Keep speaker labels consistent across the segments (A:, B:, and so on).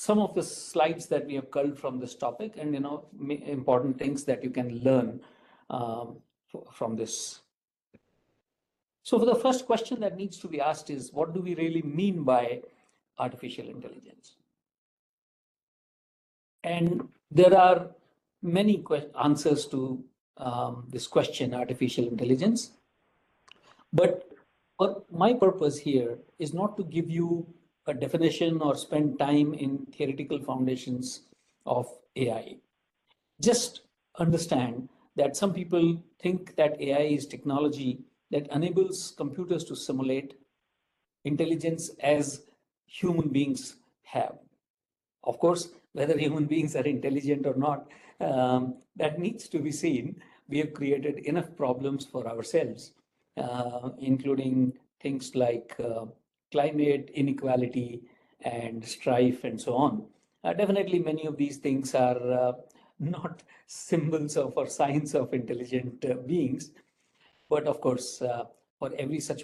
A: some of the slides that we have culled from this topic, and important things that you can learn from this. So for the first question that needs to be asked is, what do we really mean by artificial intelligence? And there are many answers to this question, artificial intelligence. But my purpose here is not to give you a definition or spend time in theoretical foundations of AI. Just understand that some people think that AI is technology that enables computers to simulate intelligence as human beings have. Of course, whether human beings are intelligent or not, that needs to be seen. We have created enough problems for ourselves, including things like climate inequality and strife and so on. Definitely many of these things are not symbols of or signs of intelligent beings. But of course, for every such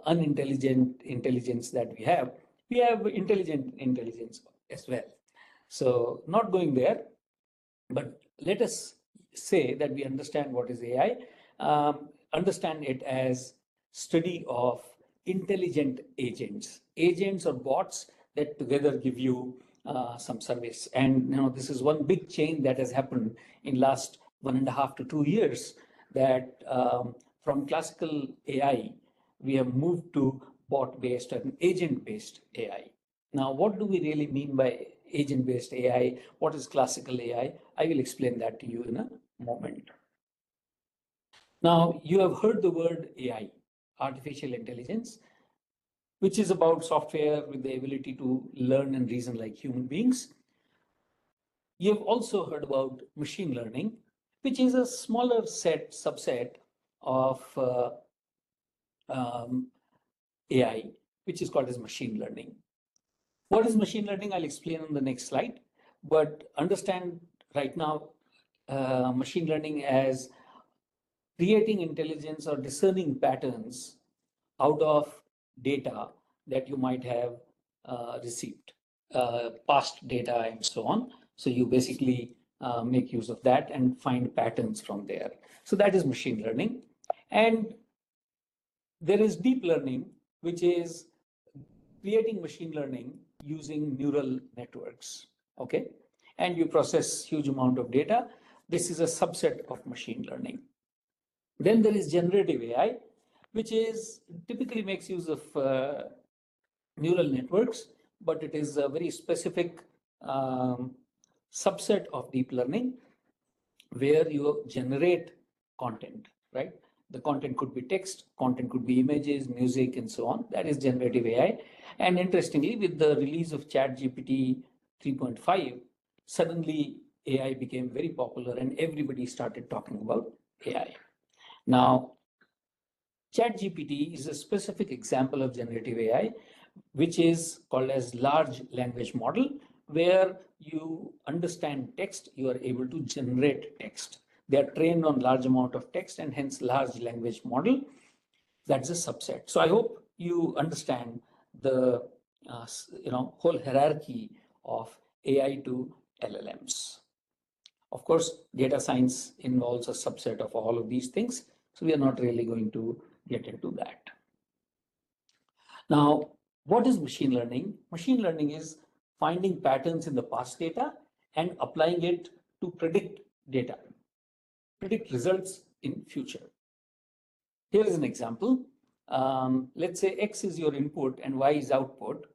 A: unintelligent intelligence that we have intelligent intelligence as well. So not going there, but let us say that we understand what is AI, understand it as study of intelligent agents or bots that together give you some service. And this is one big change that has happened in last 1.5 to 2 years, that from classical AI, we have moved to bot-based and agent-based AI. Now, what do we really mean by agent-based AI? What is classical AI? I will explain that to you in a moment. Now, you have heard the word AI, artificial intelligence, which is about software with the ability to learn and reason like human beings. You have also heard about machine learning, which is a smaller subset of AI, which is called as machine learning. What is machine learning? I'll explain on the next slide, but understand right now machine learning as creating intelligence or discerning patterns out of data that you might have received, past data and so on. So you basically make use of that and find patterns from there. So that is machine learning. And there is deep learning, which is creating machine learning using neural networks, okay? And you process huge amount of data. This is a subset of machine learning. Then there is generative AI, which is typically makes use of neural networks, but it is a very specific subset of deep learning where you generate content, right? The content could be text, content could be images, music, and so on. That is generative AI. And interestingly, with the release of ChatGPT 3.5, suddenly AI became very popular and everybody started talking about AI. Now, ChatGPT is a specific example of generative AI, which is called as large language model, where you understand text, you are able to generate text. They are trained on large amount of text and hence large language model. That's a subset. So I hope you understand the whole hierarchy of AI to LLMs. Of course, data science involves a subset of all of these things. So we are not really going to get into that. Now, what is machine learning? Machine learning is finding patterns in the past data and applying it to predict data, predict results in future. Here is an example. Let's say X is your input and Y is output.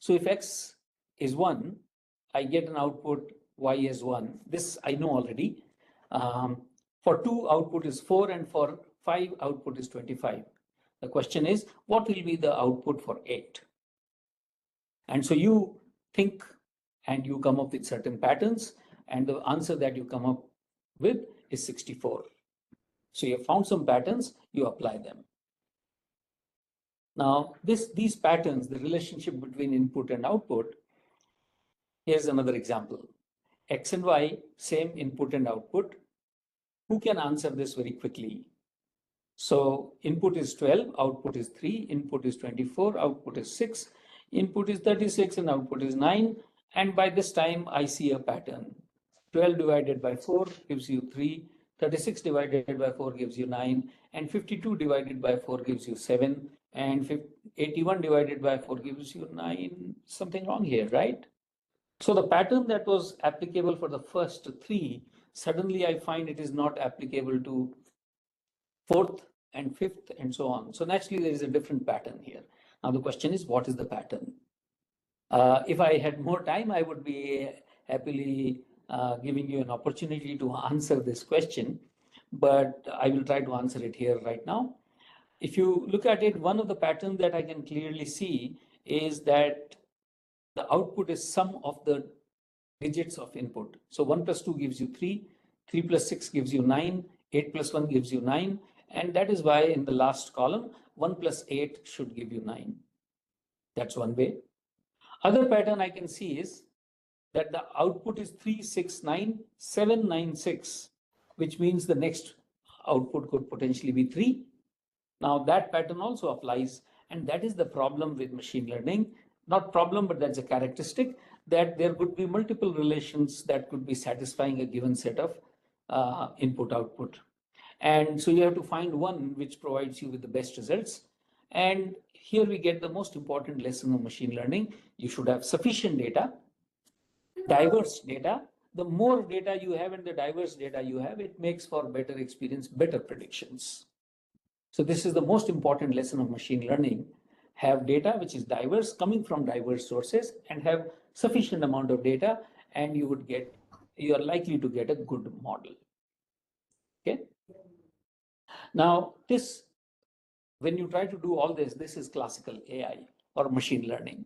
A: So if X is 1, I get an output Y is 1. This I know already. For 2, output is 4, and for 5, output is 25. The question is, what will be the output for 8? And so you think and you come up with certain patterns, and the answer that you come up with is 64. So you have found some patterns, you apply them. Now, these patterns, the relationship between input and output, here's another example. X and Y, same input and output. Who can answer this very quickly? So input is 12, output is 3, input is 24, output is 6. Input is 36 and output is 9. And by this time, I see a pattern. 12 divided by 4 gives you 3. 36 divided by 4 gives you 9. And 52 divided by 4 gives you 7. And 81 divided by 4 gives you 9. Something wrong here, right? So the pattern that was applicable for the first 3, suddenly I find it is not applicable to 4th and 5th and so on. So naturally, there is a different pattern here. Now the question is, what is the pattern? If I had more time, I would be happily giving you an opportunity to answer this question, but I will try to answer it here right now. If you look at it, one of the patterns that I can clearly see is that the output is sum of the digits of input. So 1 plus 2 gives you 3, 3 plus 6 gives you 9, 8 plus 1 gives you 9, and that is why in the last column, 1 plus 8 should give you 9. That's one way. Other pattern I can see is that the output is 369796, which means the next output could potentially be 3. Now that pattern also applies, and that is the problem with machine learning. Not problem, but that's a characteristic, that there could be multiple relations that could be satisfying a given set of input output. And so you have to find one which provides you with the best results. And here we get the most important lesson of machine learning. You should have sufficient data, diverse data. The more data you have and the diverse data you have, it makes for better experience, better predictions. So this is the most important lesson of machine learning. Have data which is diverse, coming from diverse sources, and have sufficient amount of data, and you are likely to get a good model. Okay. Now this, when you try to do all this, this is classical AI or machine learning.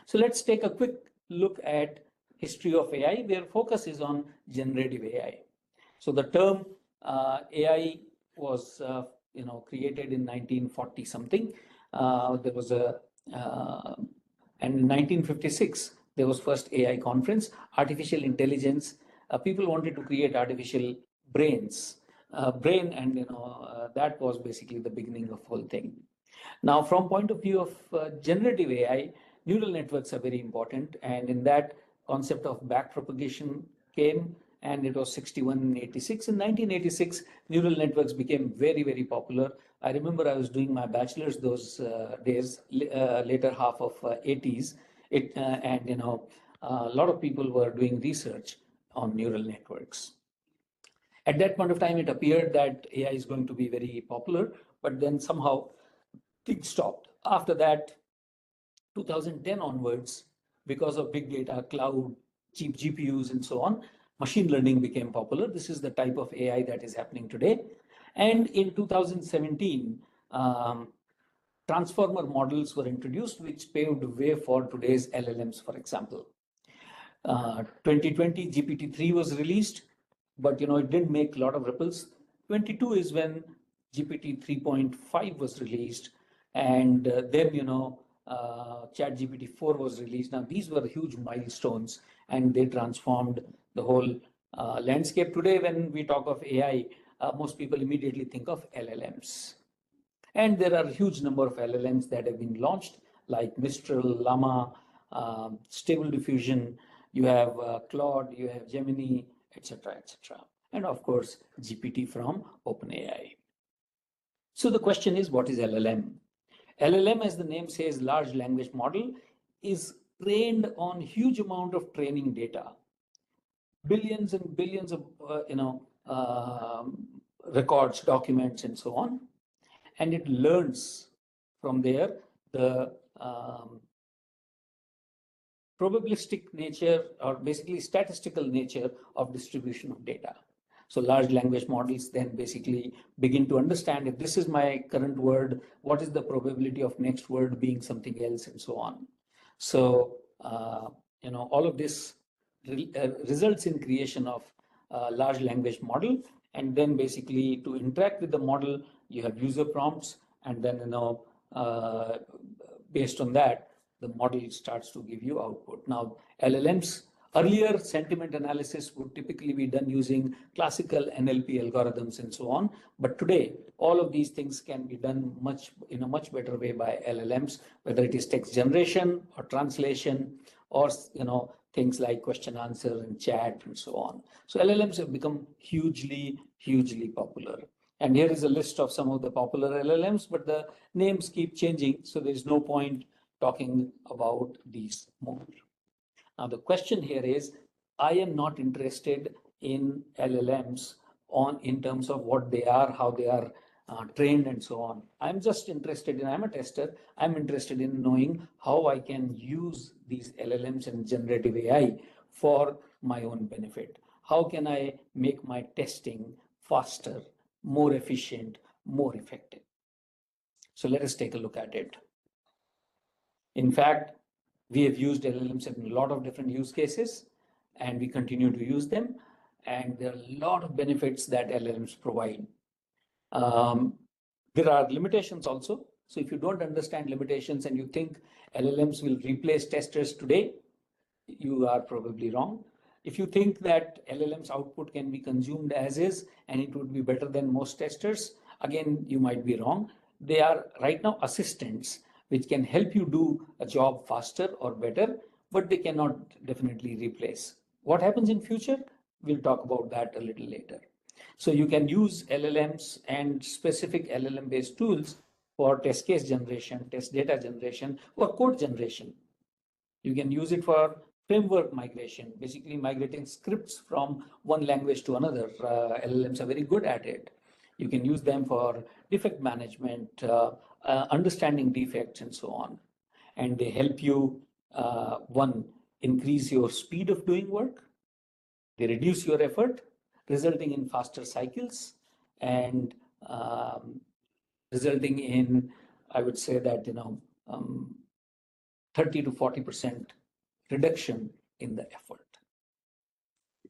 A: So let's take a quick look at history of AI, where focus is on generative AI. So the term AI was created in 1940 something. There was and in 1956 there was first AI conference, artificial intelligence. People wanted to create artificial brains, and that was basically the beginning of whole thing. Now, from point of view of generative AI, neural networks are very important, and in that concept of backpropagation came, and it was 61 and 86. In 1986, neural networks became very, very popular. I remember I was doing my bachelor's those days, later half of 80s, and a lot of people were doing research on neural networks. At that point of time, it appeared that AI is going to be very popular, but then somehow things stopped. After that, 2010 onwards, because of big data, cloud, cheap GPUs, and so on, machine learning became popular. This is the type of AI that is happening today. And in 2017, transformer models were introduced, which paved the way for today's LLMs, for example. 2020, GPT-3 was released, but it didn't make a lot of ripples. 22 is when GPT 3.5 was released, and then ChatGPT 4 was released. Now these were huge milestones, and they transformed the whole landscape. Today, when we talk of AI, most people immediately think of LLMs. And there are a huge number of LLMs that have been launched, like Mistral, Llama, Stable Diffusion. You have Claude, you have Gemini, etc., etc. And of course, GPT from OpenAI. So the question is, what is LLM? LLM, as the name says, large language model, is trained on huge amount of training data, billions and billions of records, documents, and so on, and it learns from there the probabilistic nature, or basically statistical nature, of distribution of data. So large language models then basically begin to understand, if this is my current word, what is the probability of next word being something else, and so on. So all of this results in creation of a large language model, and then basically to interact with the model, you have user prompts, and then based on that, the model starts to give you output. Now, LLMs Earlier, sentiment analysis would typically be done using classical NLP algorithms and so on. But today, all of these things can be done in a much better way by LLMs, whether it is text generation or translation, or things like question answer and chat and so on. So LLMs have become hugely, hugely popular. And here is a list of some of the popular LLMs, but the names keep changing, so there is no point talking about these more. Now, the question here is, I am not interested in LLMs in terms of what they are, how they are trained and so on. I'm just interested I'm a tester, I'm interested in knowing how I can use these LLMs and generative AI for my own benefit. How can I make my testing faster, more efficient, more effective? So let us take a look at it. In fact, we have used LLMs in a lot of different use cases, and we continue to use them. And there are a lot of benefits that LLMs provide. There are limitations also. So if you don't understand limitations and you think LLMs will replace testers today, you are probably wrong. If you think that LLM's output can be consumed as is and it would be better than most testers, again, you might be wrong. They are right now assistants which can help you do a job faster or better, but they cannot definitely replace. What happens in future? We'll talk about that a little later. So you can use LLMs and specific LLM-based tools for test case generation, test data generation, or code generation. You can use it for framework migration, basically migrating scripts from one language to another. LLMs are very good at it. You can use them for defect management, understanding defects, and so on. And they help you, one, increase your speed of doing work. They reduce your effort, resulting in faster cycles and resulting in, I would say that, 30 to 40% reduction in the effort.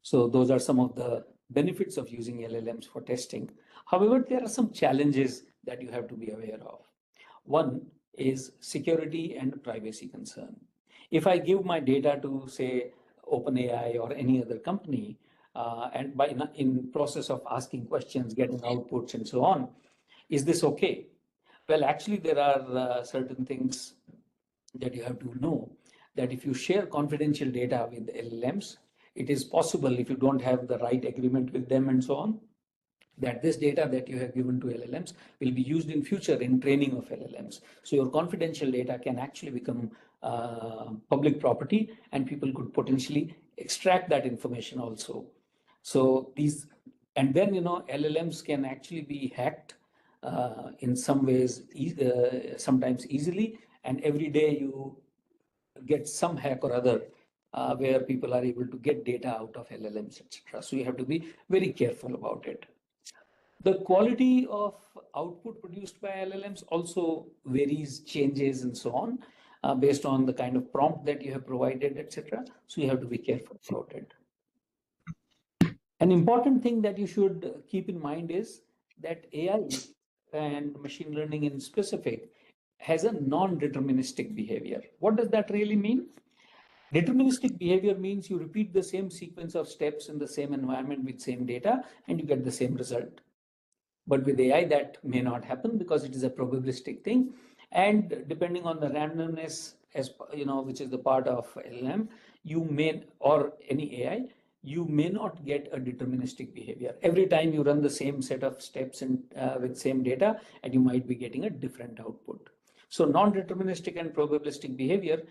A: So those are some of the benefits of using LLMs for testing. However, there are some challenges that you have to be aware of. One is security and privacy concern. If I give my data to, say, OpenAI or any other company, and in process of asking questions, getting outputs and so on, is this okay? Well, actually, there are certain things that you have to know, that if you share confidential data with LLMs, it is possible, if you don't have the right agreement with them and so on, that this data that you have given to LLMs will be used in future in training of LLMs. So your confidential data can actually become public property, and people could potentially extract that information also. So and then LLMs can actually be hacked in some ways, sometimes easily, and every day you get some hack or other where people are able to get data out of LLMs, etc. So you have to be very careful about it. The quality of output produced by LLMs also varies, changes, and so on, based on the kind of prompt that you have provided, etc. So you have to be careful about it. An important thing that you should keep in mind is that AI and machine learning in specific has a non-deterministic behavior. What does that really mean? Deterministic behavior means you repeat the same sequence of steps in the same environment with same data and you get the same result. But with AI, that may not happen because it is a probabilistic thing. And depending on the randomness, which is the part of LLM, or any AI, you may not get a deterministic behavior. Every time you run the same set of steps and with same data, and you might be getting a different output. So non-deterministic and probabilistic behavior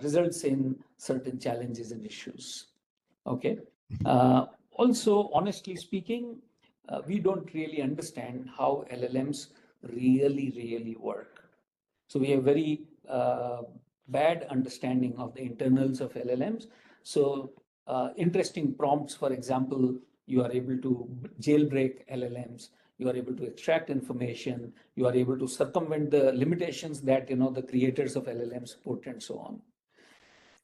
A: results in certain challenges and issues. Okay. Also, honestly speaking, we don't really understand how LLMs really work. So we have very bad understanding of the internals of LLMs. So interesting prompts, for example, you are able to jailbreak LLMs, you are able to extract information, you are able to circumvent the limitations that the creators of LLMs put and so on.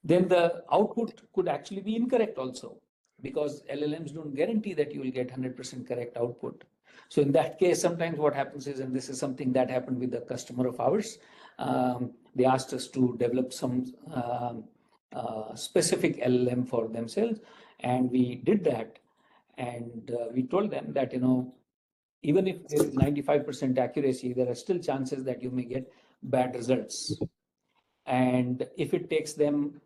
A: Then the output could actually be incorrect also, because LLMs don't guarantee that you will get 100% correct output. So in that case, sometimes what happens is, and this is something that happened with a customer of ours, they asked us to develop some specific LLM for themselves. And we did that. And we told them that, even if there is 95% accuracy, there are still chances that you may get bad results. And if it takes them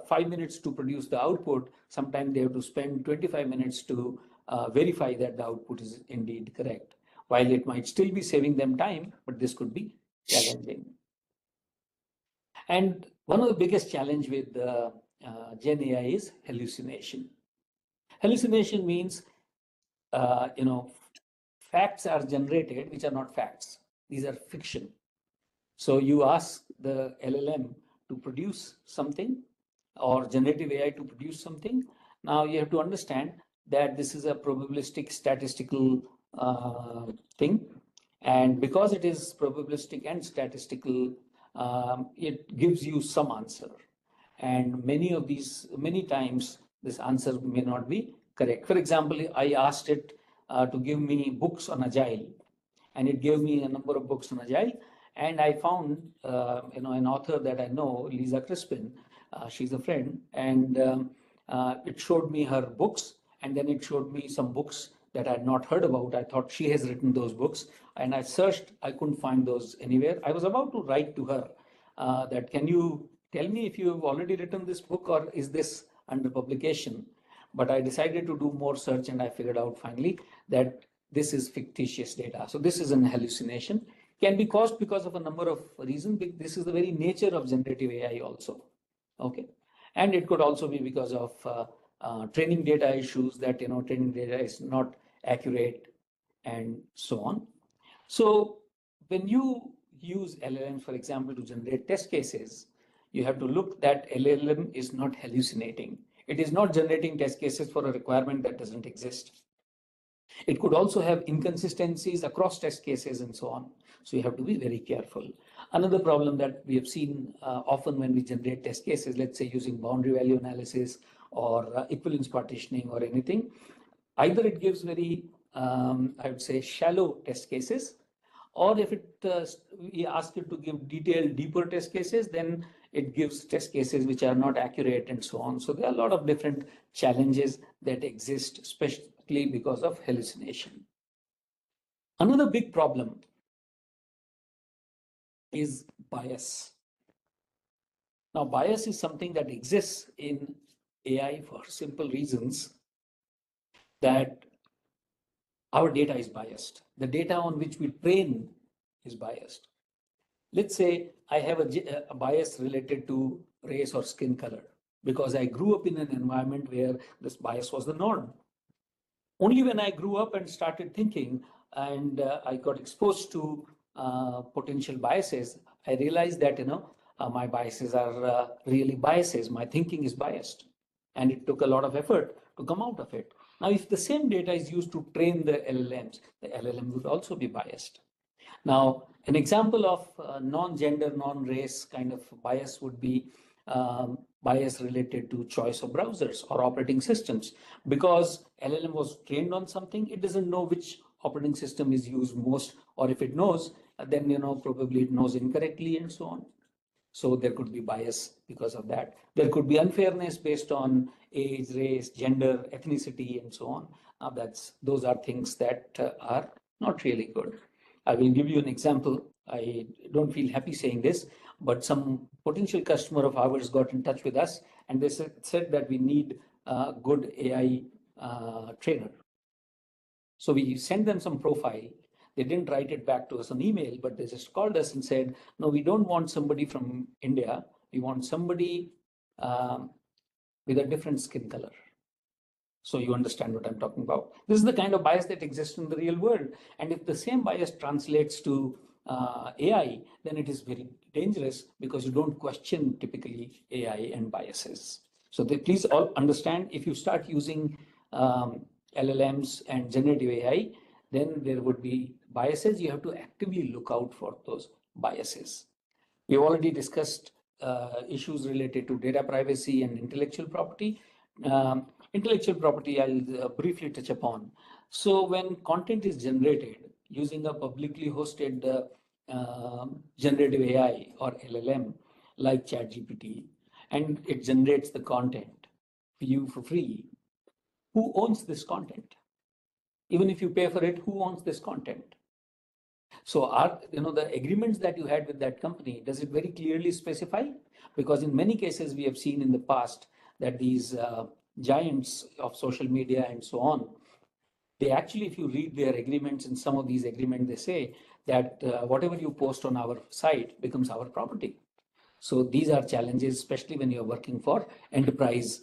A: 5 minutes to produce the output, sometimes they have to spend 25 minutes to verify that the output is indeed correct. While it might still be saving them time, but this could be challenging. And one of the biggest challenge with Gen AI is hallucination. Hallucination means, facts are generated which are not facts. These are fiction. So you ask the LLM to produce something or generative AI to produce something. Now you have to understand that this is a probabilistic statistical thing. And because it is probabilistic and statistical, it gives you some answer. And many times, this answer may not be correct. For example, I asked it to give me books on Agile, and it gave me a number of books on Agile. And I found, an author that I know, Lisa Crispin. She's a friend, and it showed me her books, and then it showed me some books that I had not heard about. I thought she has written those books, and I searched. I couldn't find those anywhere. I was about to write to her that, can you tell me if you have already written this book or is this under publication? But I decided to do more search, and I figured out finally that this is fictitious data. So this is an hallucination. Can be caused because of a number of reasons. This is the very nature of generative AI also. Okay. And it could also be because of training data issues, that training data is not accurate and so on. So when you use LLMs, for example, to generate test cases, you have to look that LLM is not hallucinating. It is not generating test cases for a requirement that doesn't exist. It could also have inconsistencies across test cases and so on. So you have to be very careful. Another problem that we have seen often when we generate test cases, let's say using boundary value analysis or equivalence partitioning or anything, either it gives very, I would say, shallow test cases, or if we ask it to give detailed, deeper test cases, then it gives test cases which are not accurate and so on. So there are a lot of different challenges that exist, especially because of hallucination. Another big problem is bias. Now, bias is something that exists in AI for simple reasons that our data is biased. The data on which we train is biased. Let's say I have a bias related to race or skin color because I grew up in an environment where this bias was the norm. Only when I grew up and started thinking and I got exposed to potential biases, I realized that, my biases are really biases. My thinking is biased. And it took a lot of effort to come out of it. Now, if the same data is used to train the LLMs, the LLM would also be biased. Now, an example of non-gender, non-race kind of bias would be bias related to choice of browsers or operating systems. Because LLM was trained on something, it doesn't know which operating system is used most, or if it knows, then probably it knows incorrectly and so on. So there could be bias because of that. There could be unfairness based on age, race, gender, ethnicity, and so on. Now those are things that are not really good. I will give you an example. I don't feel happy saying this, but some potential customer of ours got in touch with us, and they said that we need a good AI trainer. So we sent them some profile. They didn't write it back to us on email, but they just called us and said, no, we don't want somebody from India. We want somebody with a different skin color. So you understand what I'm talking about. This is the kind of bias that exists in the real world. And if the same bias translates to AI, then it is very dangerous because you don't question typically AI and biases. So please all understand, if you start using LLMs and generative AI, then there would be biases. You have to actively look out for those biases. We've already discussed issues related to data privacy and intellectual property. Intellectual property, I'll briefly touch upon. So when content is generated using a publicly hosted generative AI or LLM like ChatGPT, and it generates the content for you for free. Who owns this content? Even if you pay for it, who owns this content? So are, the agreements that you had with that company, does it very clearly specify? Because in many cases we have seen in the past that these giants of social media and so on, they actually, if you read their agreements, in some of these agreements, they say that whatever you post on our site becomes our property. So these are challenges, especially when you're working for enterprises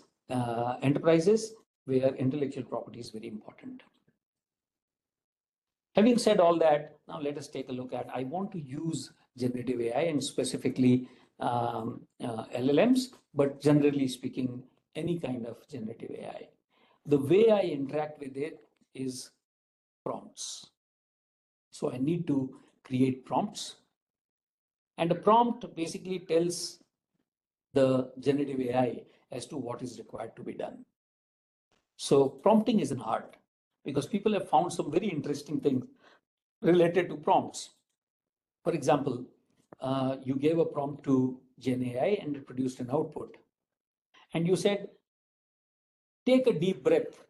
A: where intellectual property is very important. Having said all that, now let us take a look at, I want to use generative AI and specifically LLMs, but generally speaking, any kind of generative AI. The way I interact with it is prompts. So I need to create prompts. And a prompt basically tells the generative AI as to what is required to be done. So prompting is an art because people have found some very interesting things related to prompts. For example, you gave a prompt to GenAI and it produced an output. And you said, take a deep breath.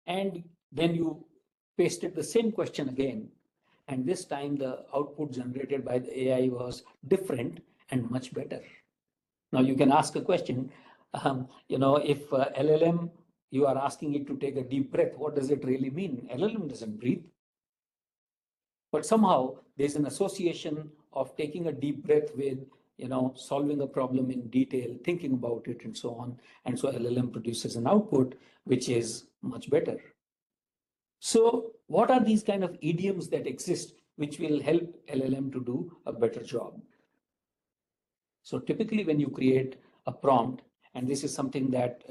A: And then you pasted the same question again. And this time the output generated by the AI was different and much better. Now you can ask a question, if LLM, you are asking it to take a deep breath, what does it really mean? LLM doesn't breathe. But somehow there's an association of taking a deep breath with, solving a problem in detail, thinking about it and so on. And so LLM produces an output which is much better. So what are these kind of idioms that exist which will help LLM to do a better job? So typically when you create a prompt, and this is something that,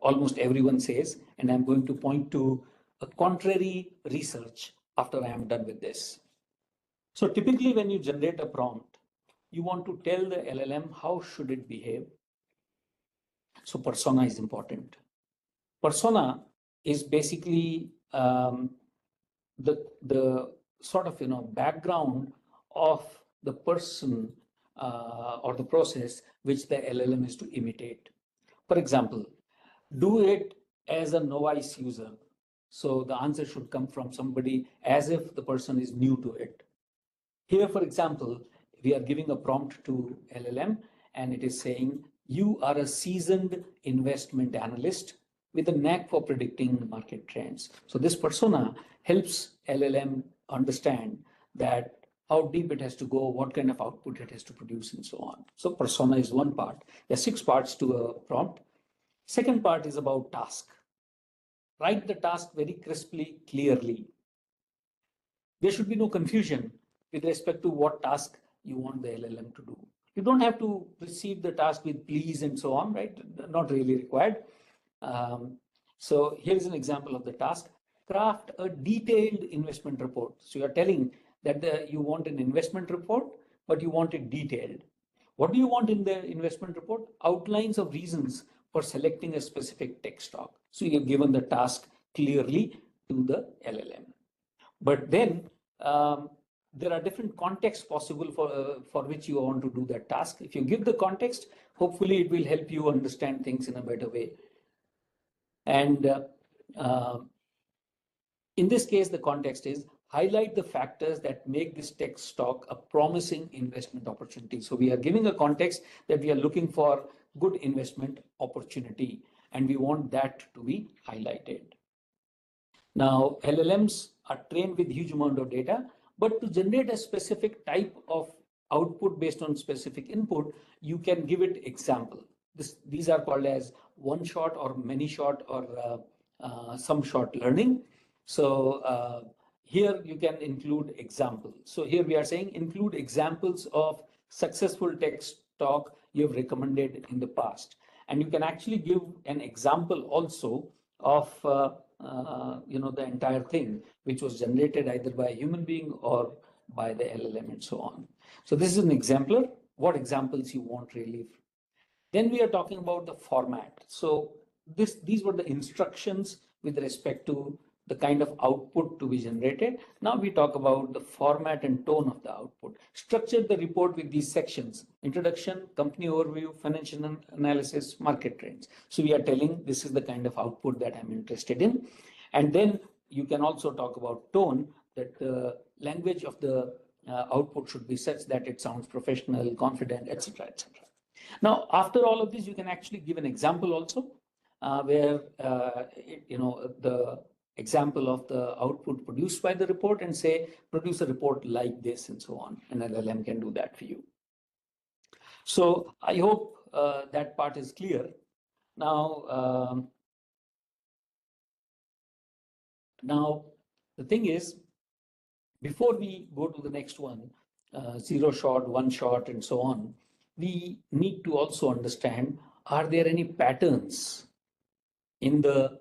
A: almost everyone says, and I'm going to point to a contrary research after I am done with this. So typically when you generate a prompt, you want to tell the LLM how should it behave. So persona is important. Persona is basically the sort of background of the person or the process which the LLM is to imitate. For example, do it as a novice user. So the answer should come from somebody as if the person is new to it. Here, for example, we are giving a prompt to LLM and it is saying, you are a seasoned investment analyst with a knack for predicting market trends. So this persona helps LLM understand that how deep it has to go, what kind of output it has to produce and so on. So persona is one part. There are 6 parts to a prompt. Second part is about task. Write the task very crisply, clearly. There should be no confusion with respect to what task you want the LLM to do. You don't have to receive the task with please and so on, right? Not really required. So here's an example of the task. Craft a detailed investment report. So you're telling that you want an investment report, but you want it detailed. What do you want in the investment report? Outlines of reasons for selecting a specific tech stock. So you've given the task clearly to the LLM. But then there are different contexts possible for which you want to do that task. If you give the context, hopefully it will help you understand things in a better way. And in this case, the context is highlight the factors that make this tech stock a promising investment opportunity. So we are giving a context that we are looking for good investment opportunity, and we want that to be highlighted. Now, LLMs are trained with huge amount of data, but to generate a specific type of output based on specific input, you can give it example. These are called as one shot or many shot or some shot learning. So here you can include examples. So here we are saying include examples of successful tech stock you have recommended in the past. And you can actually give an example also of the entire thing, which was generated either by a human being or by the LLM and so on. So this is an exemplar, what examples you want really. Then we are talking about the format. So these were the instructions with respect to the kind of output to be generated. Now we talk about the format and tone of the output. Structure the report with these sections: introduction, company overview, financial analysis, market trends. So we are telling this is the kind of output that I'm interested in. And then you can also talk about tone, that the language of the output should be such that it sounds professional, confident, etc., etc. Now, after all of this, you can actually give an example also, where the example of the output produced by the report, and say produce a report like this and so on, and LLM can do that for you. So I hope that part is clear. Now, the thing is, before we go to the next one, zero shot, one shot, and so on, we need to also understand, are there any patterns in the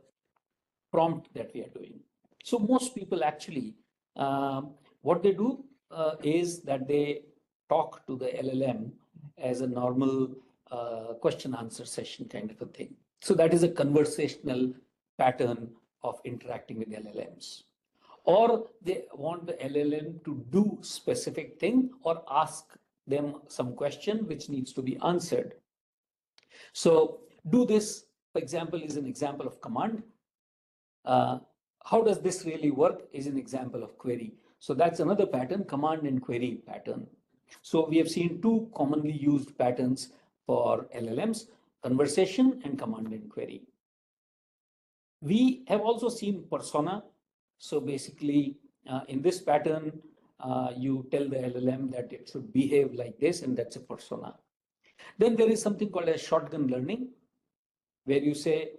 A: prompt that we are doing? So most people actually, what they do is that they talk to the LLM as a normal question answer session kind of a thing. So that is a conversational pattern of interacting with LLMs. Or they want the LLM to do specific thing or ask them some question which needs to be answered. So do this, for example, is an example of command. How does this really work is an example of query. So that's another pattern, command and query pattern. So we have seen two commonly used patterns for LLMs, conversation and command and query. We have also seen persona. So basically, in this pattern, you tell the LLM that it should behave like this, and that's a persona. Then there is something called as shotgun learning, where you say,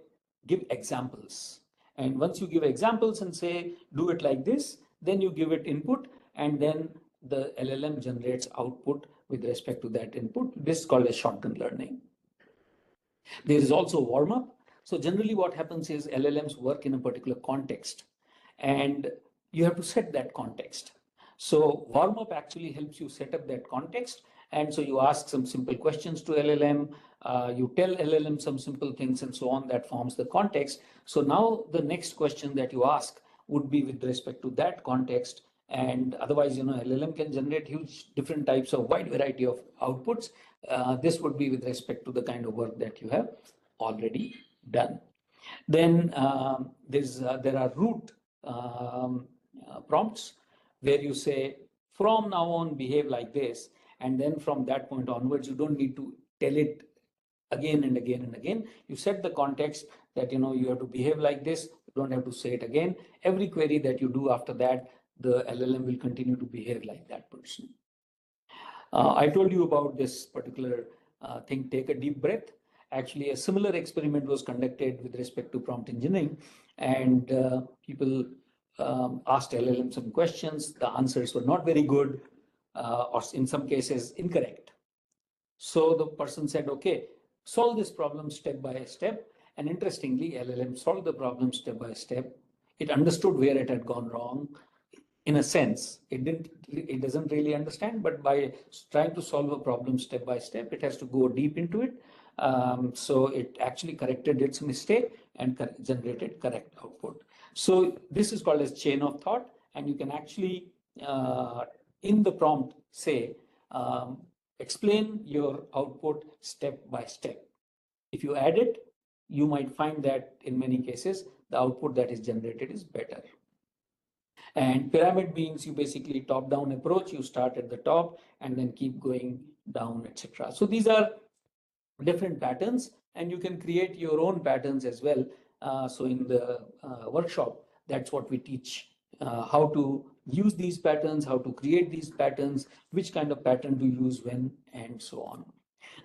A: give examples. And once you give examples and say, do it like this, then you give it input, and then the LLM generates output with respect to that input. This is called as shotgun learning. There is also warm-up. So generally what happens is LLMs work in a particular context, and you have to set that context. So warm-up actually helps you set up that context. And so you ask some simple questions to LLM, you tell LLM some simple things and so on, that forms the context. So now the next question that you ask would be with respect to that context. And otherwise, LLM can generate huge different types of wide variety of outputs. This would be with respect to the kind of work that you have already done. Then there are root prompts, where you say, from now on, behave like this. And then from that point onwards, you don't need to tell it again and again and again. You set the context that, you have to behave like this. You don't have to say it again. Every query that you do after that, the LLM will continue to behave like that person. I told you about this particular thing, take a deep breath. Actually, a similar experiment was conducted with respect to prompt engineering, and people asked LLM some questions. The answers were not very good, or in some cases incorrect. So the person said, okay, solve this problem step by step. And interestingly, LLM solved the problem step by step. It understood where it had gone wrong. In a sense, it doesn't really understand, but by trying to solve a problem step by step, it has to go deep into it. So it actually corrected its mistake and generated correct output. So this is called as chain of thought, and you can actually in the prompt say, explain your output step by step. If you add it, you might find that in many cases, the output that is generated is better. And pyramid means you basically top-down approach. You start at the top and then keep going down, etc. So these are different patterns, and you can create your own patterns as well. So in the workshop, that's what we teach, how to use these patterns, how to create these patterns, which kind of pattern to use when, and so on.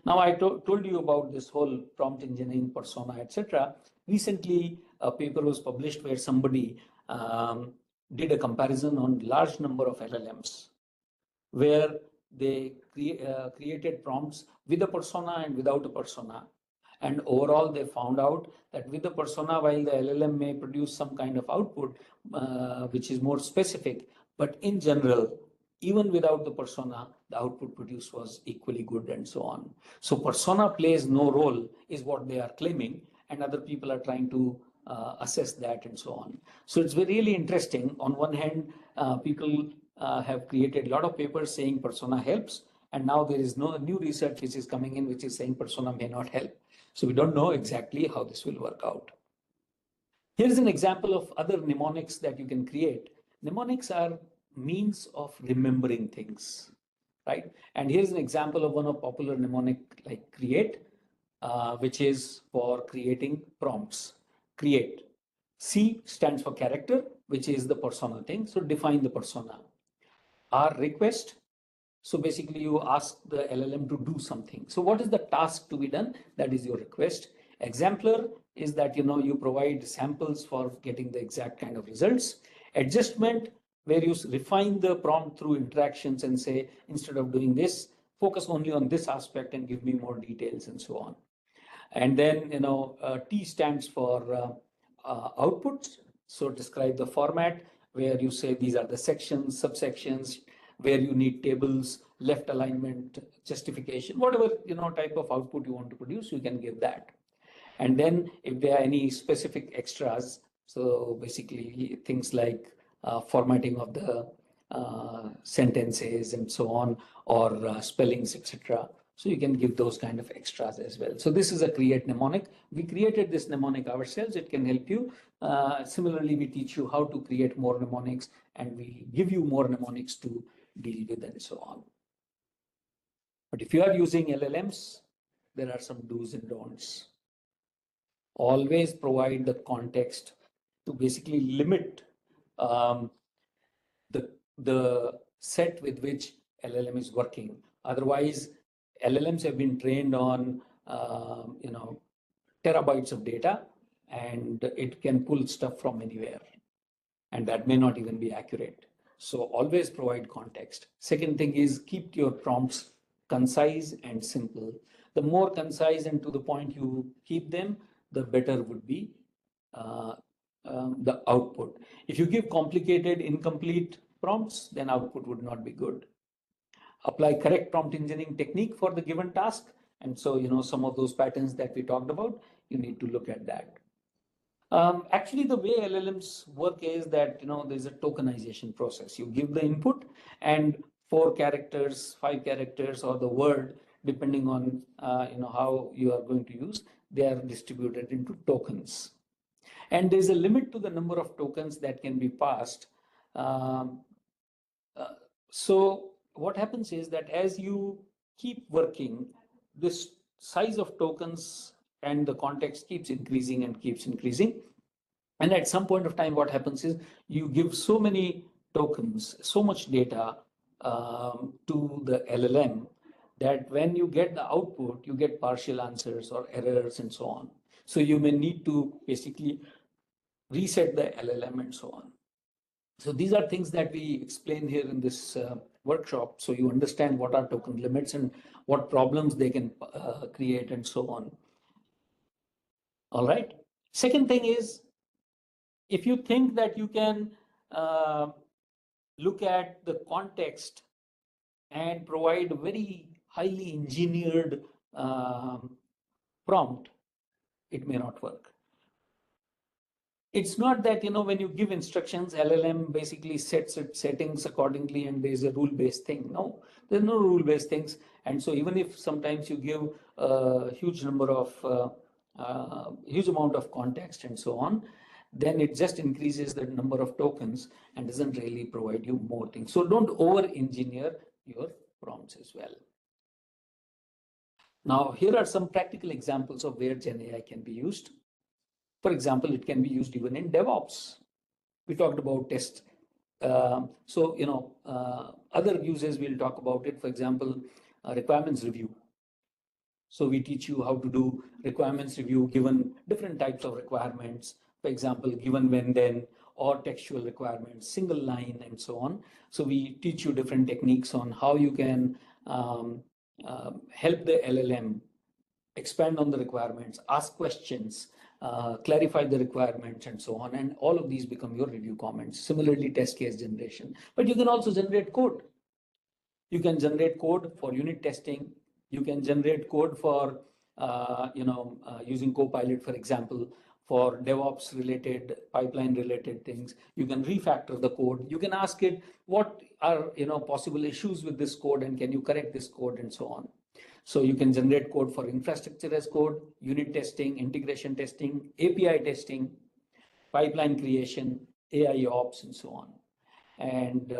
A: Now, I told you about this whole prompt engineering persona, etc. Recently, a paper was published where somebody did a comparison on large number of LLMs, where they created prompts with a persona and without a persona. And overall, they found out that with the persona, while the LLM may produce some kind of output, which is more specific, but in general, even without the persona, the output produced was equally good and so on. So persona plays no role is what they are claiming, and other people are trying to assess that and so on. So it's really interesting. On one hand, people have created a lot of papers saying persona helps, and now there is no new research which is coming in which is saying persona may not help. So we don't know exactly how this will work out. Here's an example of other mnemonics that you can create. Mnemonics are means of remembering things, right? And here's an example of one of popular mnemonic like create, which is for creating prompts. Create. C stands for character, which is the persona thing. So define the persona. R, request. So basically you ask the LLM to do something. So what is the task to be done? That is your request. Exemplar is that you provide samples for getting the exact kind of results. Adjustment, where you refine the prompt through interactions and say, instead of doing this, focus only on this aspect and give me more details and so on. And then T stands for outputs. So describe the format where you say these are the sections, subsections, where you need tables, left alignment, justification, whatever type of output you want to produce, you can give that. And then if there are any specific extras, so basically things like formatting of the sentences and so on, or spellings, etc. So you can give those kind of extras as well. So this is a create mnemonic. We created this mnemonic ourselves. It can help you. Similarly, we teach you how to create more mnemonics, and we give you more mnemonics to deal with and so on. But if you are using LLMs, there are some do's and don'ts. Always provide the context to basically limit the set with which LLM is working. Otherwise, LLMs have been trained on terabytes of data, and it can pull stuff from anywhere, and that may not even be accurate. So always provide context. Second thing is keep your prompts concise and simple. The more concise and to the point you keep them, the better would be the output. If you give complicated, incomplete prompts, then output would not be good. Apply correct prompt engineering technique for the given task. And so, some of those patterns that we talked about, you need to look at that. Actually, the way LLMs work is that, there's a tokenization process. You give the input, and 4 characters, 5 characters, or the word, depending on, how you are going to use, they are distributed into tokens. And there's a limit to the number of tokens that can be passed. So what happens is that as you keep working, this size of tokens and the context keeps increasing and keeps increasing. And at some point of time, what happens is you give so many tokens, so much data to the LLM that when you get the output, you get partial answers or errors and so on. So you may need to basically reset the LLM and so on. So these are things that we explain here in this workshop, so you understand what are token limits and what problems they can create and so on. All right. Second thing is, if you think that you can look at the context and provide a very highly engineered prompt, it may not work. It's not that, when you give instructions, LLM basically sets its settings accordingly and there's a rule-based thing. No, there's no rule-based things. And so even if sometimes you give a huge number of, huge amount of context and so on, then it just increases the number of tokens and doesn't really provide you more things. So don't over-engineer your prompts as well. Now, here are some practical examples of where GenAI can be used. For example, it can be used even in DevOps. We talked about test. Other uses, we'll talk about it. For example, requirements review. So we teach you how to do requirements review given different types of requirements. For example, given, when, then, or textual requirements, single line, and so on. So we teach you different techniques on how you can help the LLM expand on the requirements, ask questions, clarify the requirements and so on. And all of these become your review comments. Similarly, test case generation. But you can also generate code. You can generate code for unit testing. You can generate code for, using Copilot, for example, for DevOps related, pipeline related things. You can refactor the code. You can ask it, what are possible issues with this code, and can you correct this code, and so on. So you can generate code for infrastructure as code, unit testing, integration testing, API testing, pipeline creation, AI ops, and so on. And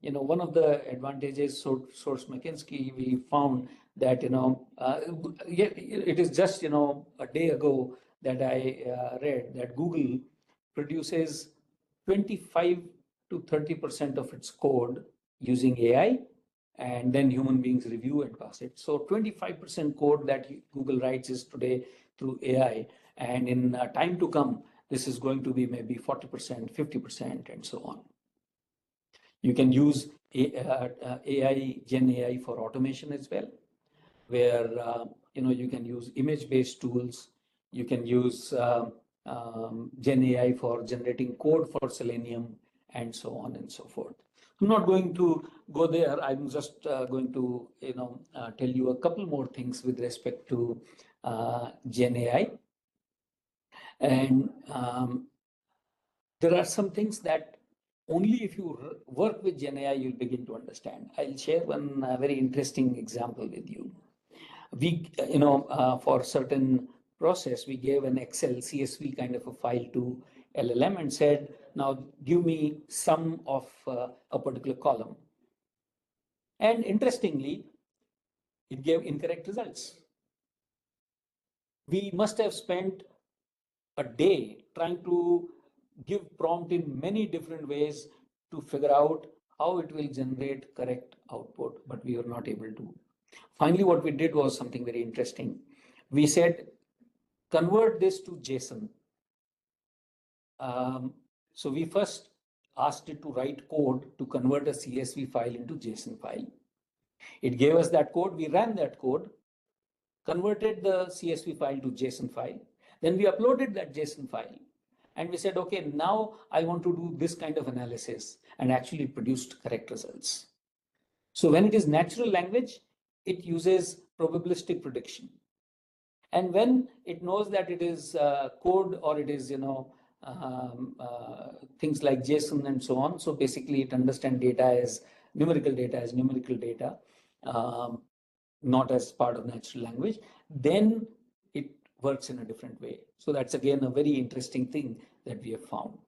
A: one of the advantages, Source McKinsey, we found that it is just a day ago that I read that Google produces 25 to 30% of its code using AI, and then human beings review and pass it. So 25% code that Google writes is today through AI, and in time to come, this is going to be maybe 40%, 50%, and so on. You can use AI, GenAI for automation as well, where you can use image-based tools. You can use GenAI for generating code for Selenium, and so on and so forth. I'm not going to go there. I'm just going to tell you a couple more things with respect to GenAI. And there are some things that only if you work with GenAI, you'll begin to understand. I'll share one very interesting example with you. We, for certain process, we gave an Excel CSV kind of a file to LLM and said, now give me sum of a particular column. And interestingly, it gave incorrect results. We must have spent a day trying to give prompt in many different ways to figure out how it will generate correct output, but we were not able to. Finally, what we did was something very interesting. We said, convert this to JSON. So we first asked it to write code to convert a CSV file into JSON file. It gave us that code. We ran that code, converted the CSV file to JSON file. Then we uploaded that JSON file. And we said, okay, now I want to do this kind of analysis, and actually produced correct results. So when it is natural language, it uses probabilistic prediction. And when it knows that it is code, or it is, things like JSON and so on. So basically it understands data as numerical data, not as part of natural language. Then it works in a different way. So that's again a very interesting thing that we have found.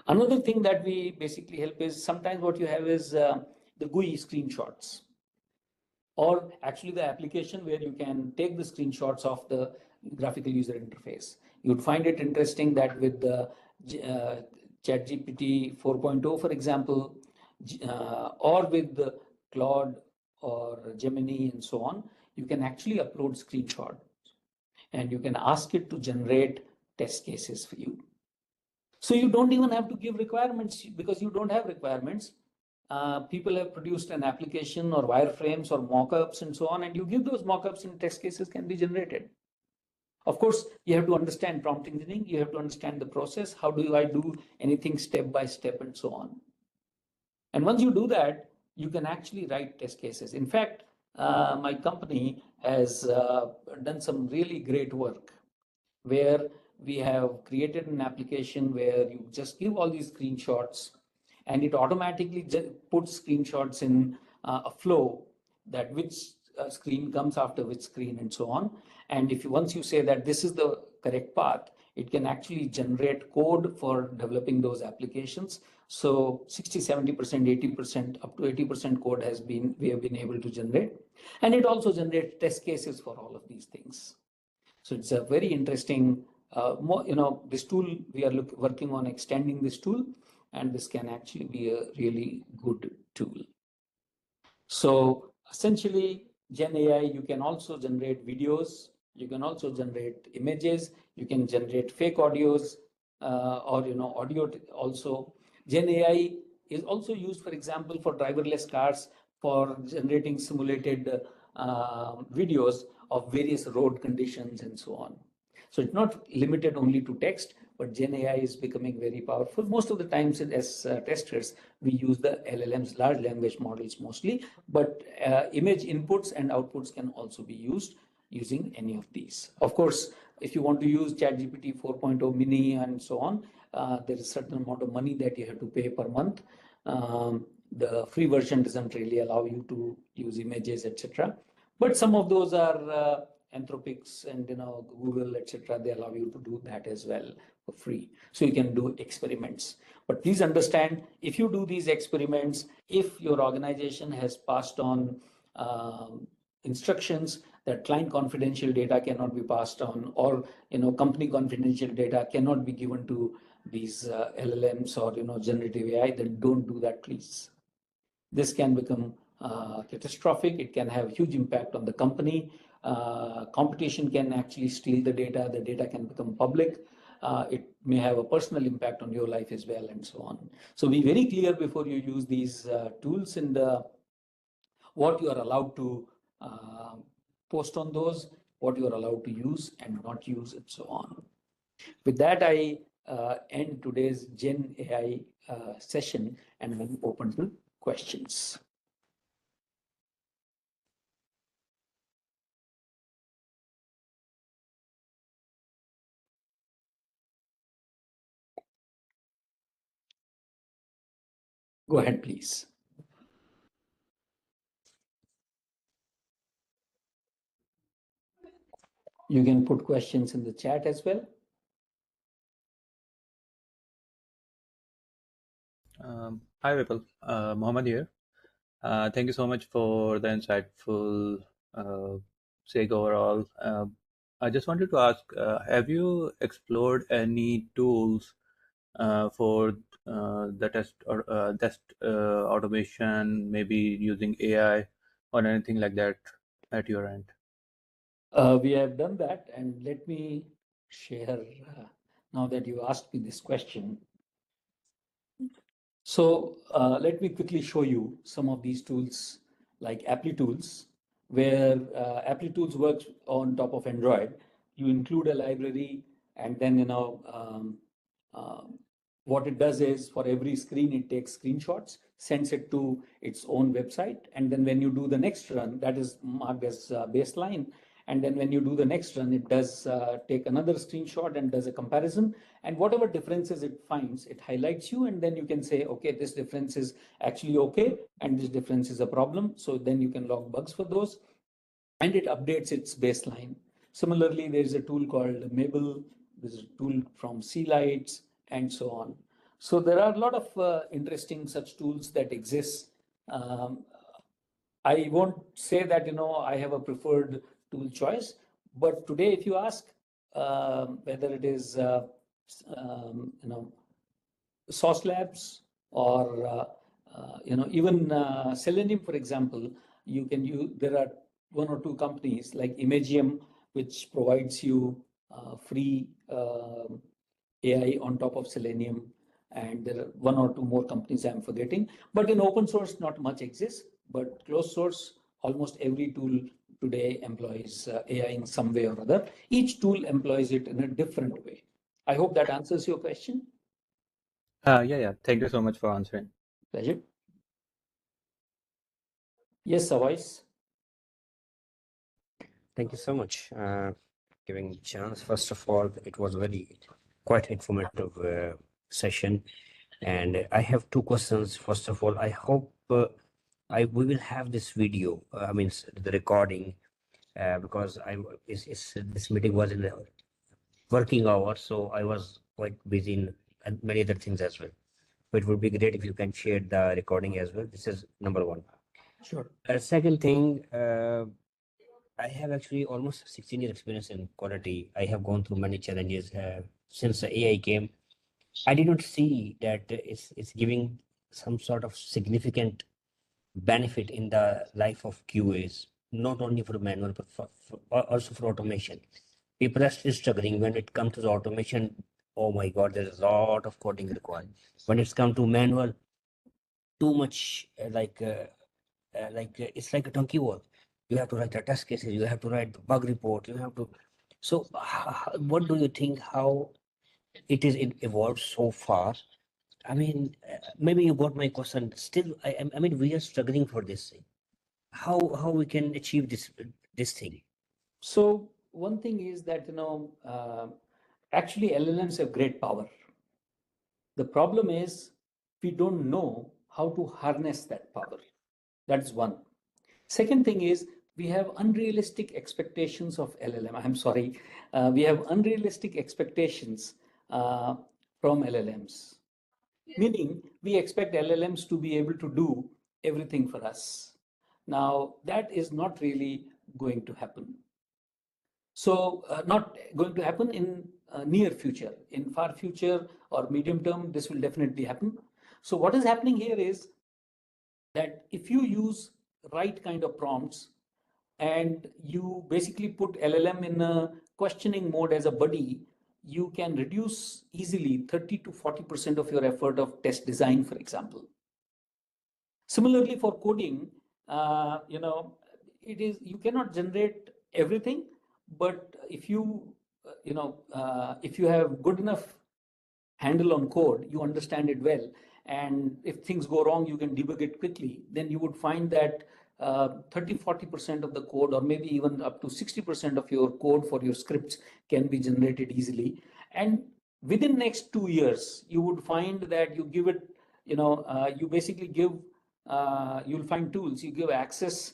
A: Another thing that we basically help is sometimes what you have is the GUI screenshots, or actually the application where you can take the screenshots of the graphical user interface. You'd find it interesting that with the ChatGPT 4.0, for example, or with the Claude or Gemini and so on, you can actually upload screenshots. And you can ask it to generate test cases for you. So you don't even have to give requirements, because you don't have requirements. People have produced an application or wireframes or mockups and so on, and you give those mockups and test cases can be generated. Of course, you have to understand prompt engineering. You have to understand the process. How do I do anything step by step and so on? And once you do that, you can actually write test cases. In fact, my company has done some really great work where we have created an application where you just give all these screenshots, and it automatically puts screenshots in a flow, that which screen comes after which screen and so on. And if once you say that this is the correct path, it can actually generate code for developing those applications. So 60, 70%, 80%, up to 80% code we have been able to generate. And it also generates test cases for all of these things. So it's a very interesting, this tool, we are working on extending this tool, and this can actually be a really good tool. So essentially, GenAI, you can also generate videos, you can also generate images, you can generate fake audios, or audio also. GenAI is also used, for example, for driverless cars, for generating simulated videos of various road conditions and so on. So it's not limited only to text, but GenAI is becoming very powerful. Most of the times as testers, we use the LLMs, large language models mostly, but image inputs and outputs can also be used. using any of these. Of course, if you want to use ChatGPT 4.0 mini and so on, there is a certain amount of money that you have to pay per month. The free version doesn't really allow you to use images, etc. But some of those are Anthropics and Google, etc. They allow you to do that as well for free. So you can do experiments. But please understand, if you do these experiments, if your organization has passed on instructions that client confidential data cannot be passed on, or company confidential data cannot be given to these LLMs or generative AI, then don't do that, please. This can become catastrophic. It can have huge impact on the company. Competition can actually steal the data can become public. It may have a personal impact on your life as well, and so on. So be very clear before you use these tools and what you are allowed to post on those, what you are allowed to use and not use, and so on. With that, I end today's Gen AI session and then open to questions. Go ahead, please. You can put questions in the chat as well.
B: Hi, Vipul. Mohammed here. Thank you so much for the insightful SIG overall. I just wanted to ask, have you explored any tools for the test automation, maybe using AI or anything like that at your end?
A: We have done that, and let me share, now that you asked me this question. So let me quickly show you some of these tools like ApplyTools, where ApplyTools works on top of Android. You include a library, and then what it does is for every screen it takes screenshots, sends it to its own website, and then when you do the next run, that is marked as baseline. And then when you do the next run, it does take another screenshot and does a comparison. And whatever differences it finds, it highlights you, and then you can say, okay, this difference is actually okay, and this difference is a problem. So then you can log bugs for those, and it updates its baseline. Similarly, there's a tool called Mabel, there's a tool from Sea Lights, and so on. So there are a lot of interesting such tools that exist. I won't say that I have a preferred tool choice, but today, if you ask whether it is Sauce Labs or even Selenium, for example, you can use. There are one or two companies like Imagium, which provides you free AI on top of Selenium, and there are one or two more companies I'm forgetting. But in open source, not much exists. But closed source, almost every tool today employs AI in some way or other. Each tool employs it in a different way. I hope that answers your question.
B: Yeah. Thank you so much for answering.
A: Pleasure. Yes, Savais.
C: Thank you so much giving the chance. First of all, it was quite informative session, and I have two questions. First of all, I hope we will have this video. I mean the recording, because this meeting was in the working hours, so I was quite busy in many other things as well. But it would be great if you can share the recording as well. This is number one.
A: Sure.
C: Second thing. I have actually almost 16 years experience in quality. I have gone through many challenges since the AI came. I did not see that it's giving some sort of significant benefit in the life of QAs, not only for manual, but also for automation. People are still struggling when it comes to the automation. Oh my God, there's a lot of coding required. When it's come to manual, too much it's like a donkey work. You have to write the test cases, you have to write the bug report, you have to. So, what do you think? How it is evolved so far? I mean, maybe you got my question. Still, I mean, we are struggling for this thing. How we can achieve this thing?
A: So one thing is that, actually LLMs have great power. The problem is we don't know how to harness that power. That's one. Second thing is we have unrealistic expectations of LLM. I'm sorry, we have unrealistic expectations from LLMs. Meaning we expect LLMs to be able to do everything for us. Now that is not really going to happen. So not going to happen in near future. In far future or medium term, this will definitely happen. So what is happening here is that if you use right kind of prompts and you basically put LLM in a questioning mode as a buddy, you can reduce easily 30 to 40% of your effort of test design, for example. Similarly, for coding, it is, you cannot generate everything, but if you, if you have good enough handle on code, you understand it well, and if things go wrong, you can debug it quickly, then you would find that 30-40% of the code, or maybe even up to 60% of your code for your scripts can be generated easily. And within next 2 years, you would find that you give it, you basically give, you'll find tools, you give access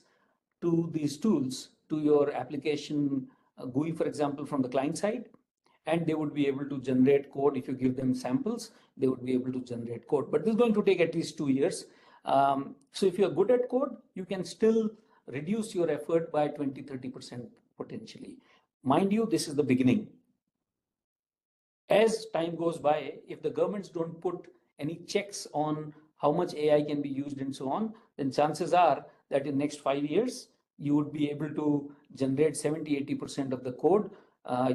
A: to these tools to your application GUI, for example, from the client side, and they would be able to generate code. If you give them samples, they would be able to generate code. But this is going to take at least 2 years. So if you're good at code, you can still reduce your effort by 20-30% potentially. Mind you, this is the beginning. As time goes by, if the governments don't put any checks on how much AI can be used and so on, then chances are that in next 5 years, you would be able to generate 70-80% of the code.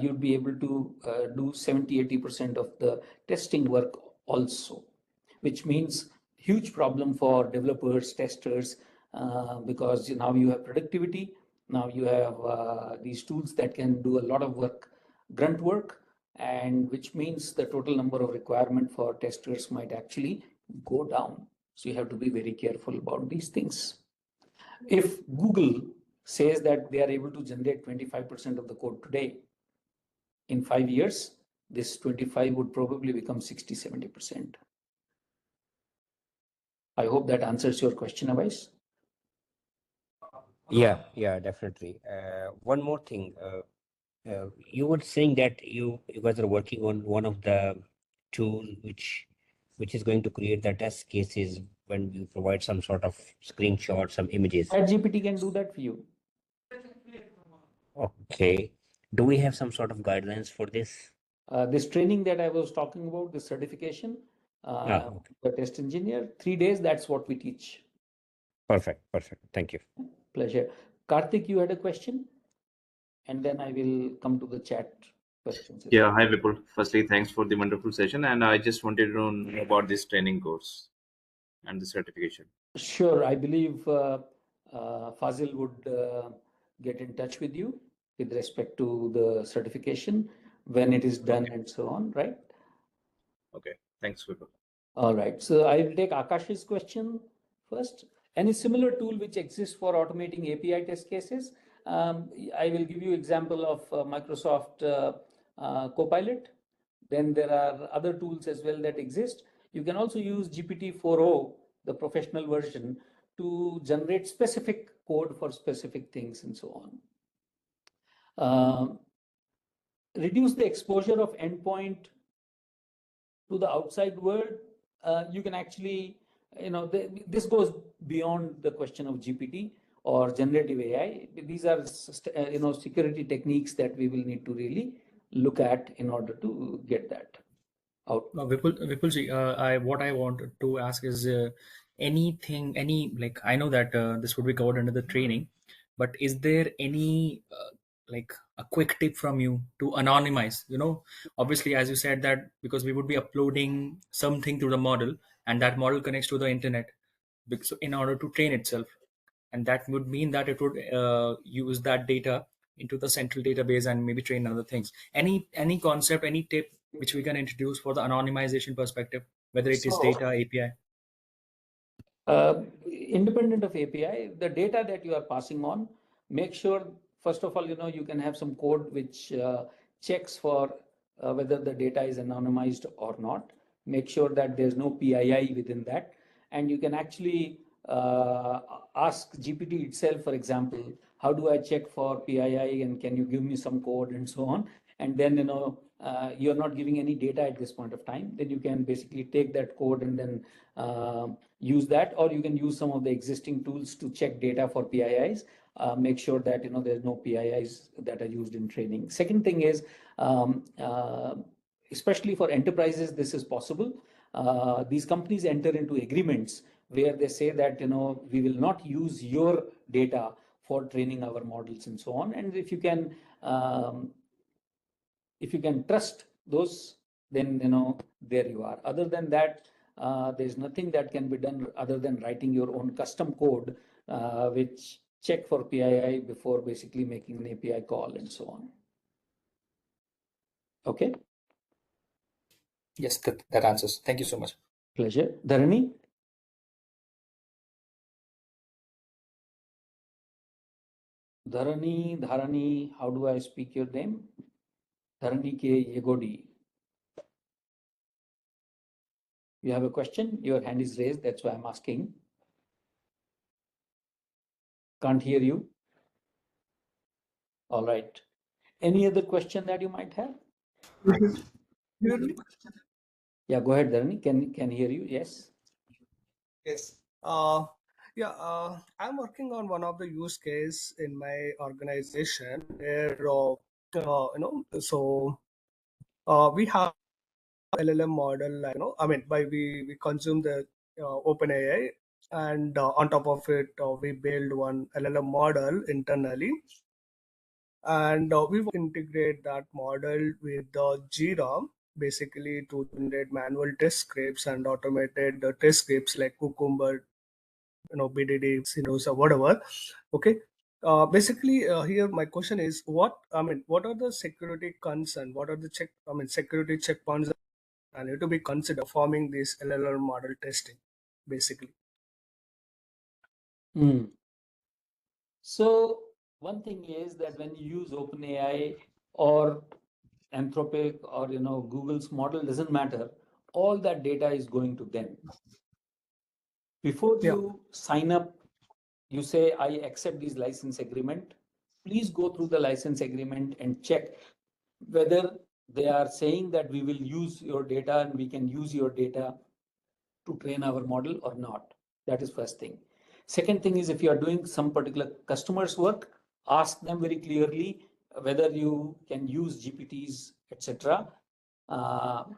A: You'd be able to do 70-80% of the testing work also, which means huge problem for developers, testers, because now you have productivity. Now you have these tools that can do a lot of work, grunt work, and which means the total number of requirement for testers might actually go down. So you have to be very careful about these things. If Google says that they are able to generate 25% of the code today, in 5 years, this 25 would probably become 60-70%. I hope that answers your question, Avais.
C: Yeah, definitely. One more thing. You were saying that you guys are working on one of the tool which is going to create the test cases when you provide some sort of screenshot, some images.
A: ChatGPT can do that for you.
C: Okay. Do we have some sort of guidelines for this?
A: This training that I was talking about, the certification,
C: Okay.
A: the test engineer, 3 days, that's what we teach.
C: Perfect. Thank you.
A: Pleasure. Karthik, you had a question? And then I will come to the chat questions.
D: Yeah, hi Vipul. Firstly, thanks for the wonderful session. And I just wanted to know about this training course and the certification.
A: Sure, I believe Fazil would get in touch with you with respect to the certification, when it is done and so on, right?
D: Okay, thanks Vipul.
A: All right, so I will take Akash's question first. Any similar tool which exists for automating API test cases? I will give you example of Microsoft Copilot. Then there are other tools as well that exist. You can also use GPT-4o, the professional version, to generate specific code for specific things and so on. Reduce the exposure of endpoint to the outside world. You can actually, this goes beyond the question of GPT or generative AI. These are, security techniques that we will need to really look at in order to get that out.
E: Vipulji, what I want to ask is like, I know that this would be covered under the training, but is there any like a quick tip from you to anonymize? Obviously, as you said, that because we would be uploading something to the model, and that model connects to the internet, because in order to train itself, and that would mean that it would use that data into the central database and maybe train other things. Any concept, any tip which we can introduce for the anonymization perspective, whether it is data, API?
A: Independent of API, the data that you are passing on, make sure first of all, you can have some code which checks for whether the data is anonymized or not. Make sure that there's no PII within that. And you can actually ask GPT itself, for example, how do I check for PII and can you give me some code and so on? And then, you're not giving any data at this point of time, then you can basically take that code and then use that, or you can use some of the existing tools to check data for PIIs. Make sure that there's no PIIs that are used in training. Second thing is, especially for enterprises, this is possible. These companies enter into agreements where they say that we will not use your data for training our models and so on. And if you can trust those, then there you are. Other than that, there's nothing that can be done other than writing your own custom code, which check for PII before basically making an API call and so on. Okay.
E: Yes, that answers. Thank you so much.
A: Pleasure. Dharani? Dharani, how do I speak your name? Dharani K. Yegodi. You have a question? Your hand is raised. That's why I'm asking. Can't hear you. All right. Any other question that you might have? Yeah, go ahead, Dharani. Can hear you. Yes.
F: Yes. I'm working on one of the use case in my organization where we have LLM model, like we consume the OpenAI, and on top of it we build one LLM model internally, and we integrate that model with the Jira basically to generate manual test scripts and automated test scripts like Cucumber, BDD, or whatever. Okay. Basically, here my question is, what are the security concern? What are the security checkpoints that need to be considered forming this LLM model testing, basically?
A: So one thing is that when you use OpenAI or Anthropic or Google's model, doesn't matter. All that data is going to them. Before you sign up, you say, I accept this license agreement. Please go through the license agreement and check whether they are saying that we will use your data and we can use your data to train our model or not. That is first thing. Second thing is, if you are doing some particular customer's work, ask them very clearly whether you can use GPTs, etc. And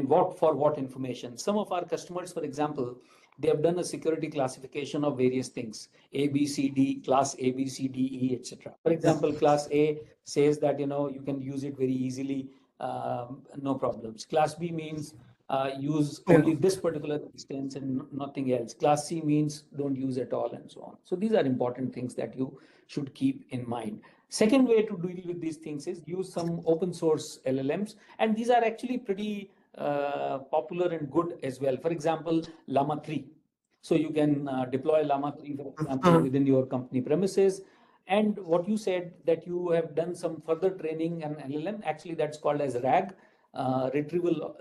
A: what information. Some of our customers, for example, they have done a security classification of various things, A, B, C, D, class A, B, C, D, E, etc. For example, class A says that you can use it very easily, no problems. Class B means use only this particular instance and nothing else. Class C means don't use at all, and so on. So these are important things that you should keep in mind. Second way to deal with these things is use some open source LLMs, and these are actually pretty popular and good as well. For example, Llama 3. So you can deploy Llama 3, for example, within your company premises. And what you said that you have done some further training and LLM, actually that's called as RAG, retrieval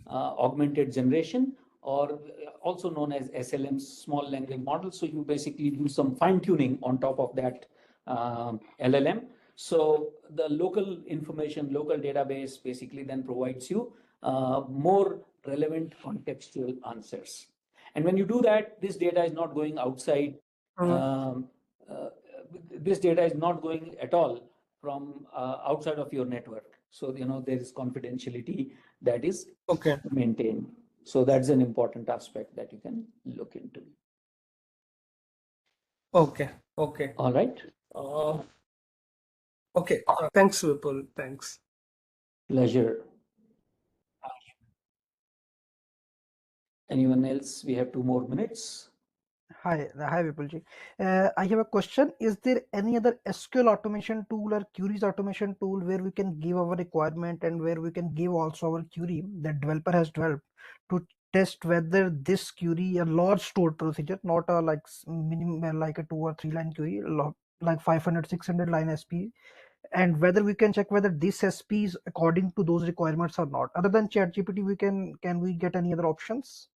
A: augmented generation, or also known as SLMs, small language models. So you basically do some fine tuning on top of that LLM. So the local information, local database basically then provides you more relevant contextual answers. And when you do that, this data is not going outside. This data is not going at all from outside of your network. So, there is confidentiality that is maintained. So that's an important aspect that you can look into.
F: Okay.
A: All right.
F: Okay. Thanks, Vipul. Thanks.
A: Pleasure. Anyone else? We have 2 more minutes.
G: Hi Vipulji. I have a question. Is there any other SQL automation tool or queries automation tool where we can give our requirement and where we can give also our query that developer has developed to test whether this query, a large stored procedure, not a like minimum like a 2 or 3 line query, like 500, 600 line SP, and whether we can check whether this SP is according to those requirements or not. Other than ChatGPT, can we get any other options?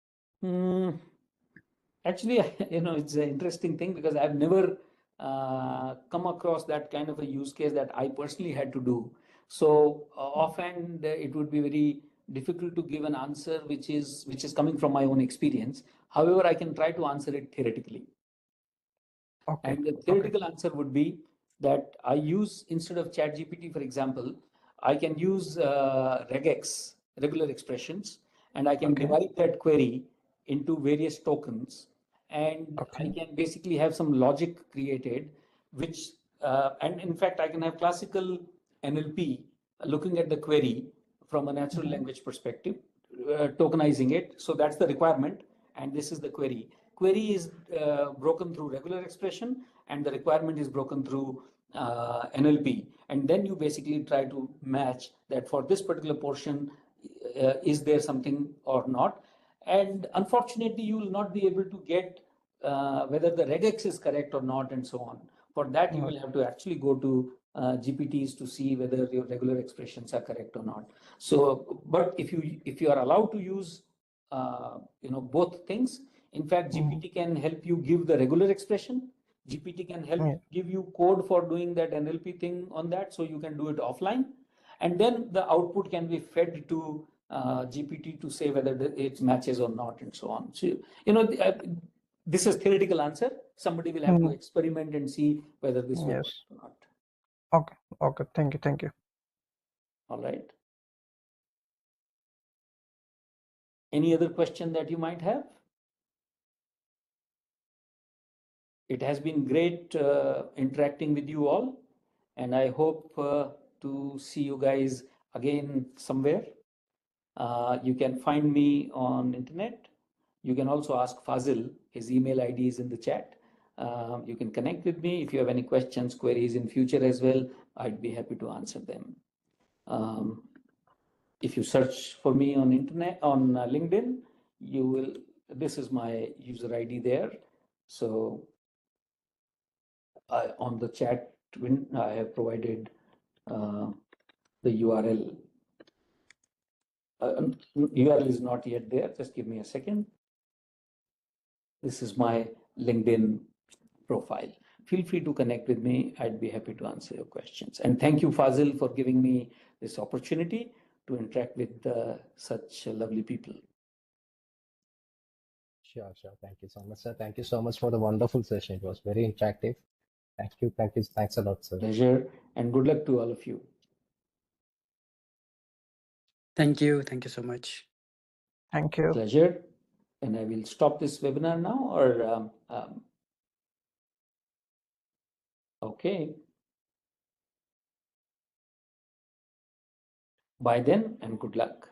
A: Actually, it's an interesting thing because I've never come across that kind of a use case that I personally had to do. So offhand, it would be very difficult to give an answer which is coming from my own experience. However, I can try to answer it theoretically.
G: Okay.
A: And the theoretical answer would be that I use, instead of ChatGPT, for example, I can use regex, regular expressions, and I can divide that query into various tokens. And I can basically have some logic created, which, and in fact, I can have classical NLP looking at the query from a natural language perspective, tokenizing it. So that's the requirement, and this is the query. Query is broken through regular expression, and the requirement is broken through NLP. And then you basically try to match that for this particular portion, is there something or not? And unfortunately, you will not be able to get whether the regex is correct or not, and so on. For that, you will have to actually go to GPTs to see whether your regular expressions are correct or not. So, but if you are allowed to use both things, in fact, GPT can help you give the regular expression. GPT can help give you code for doing that NLP thing on that, so you can do it offline. And then the output can be fed to GPT to say whether it matches or not, and so on. So, this is theoretical answer. Somebody will have to experiment and see whether this will work or not.
G: Okay. Thank you.
A: All right. Any other question that you might have? It has been great interacting with you all, and I hope to see you guys again somewhere. You can find me on internet. You can also ask Fazil. His email ID is in the chat. You can connect with me if you have any questions, queries in future as well. I'd be happy to answer them. If you search for me on internet, on LinkedIn, this is my user ID there. So on the chat, I have provided the URL. URL is not yet there. Just give me a second. This is my LinkedIn profile. Feel free to connect with me. I'd be happy to answer your questions. And thank you, Fazil, for giving me this opportunity to interact with such lovely people.
H: Sure. Thank you so much, sir. Thank you so much for the wonderful session. It was very interactive. Thank you. Thanks a lot, sir.
A: Pleasure, and good luck to all of you.
I: Thank you so much.
G: Thank you.
A: Pleasure. And I will stop this webinar now, or okay. Bye then, and good luck.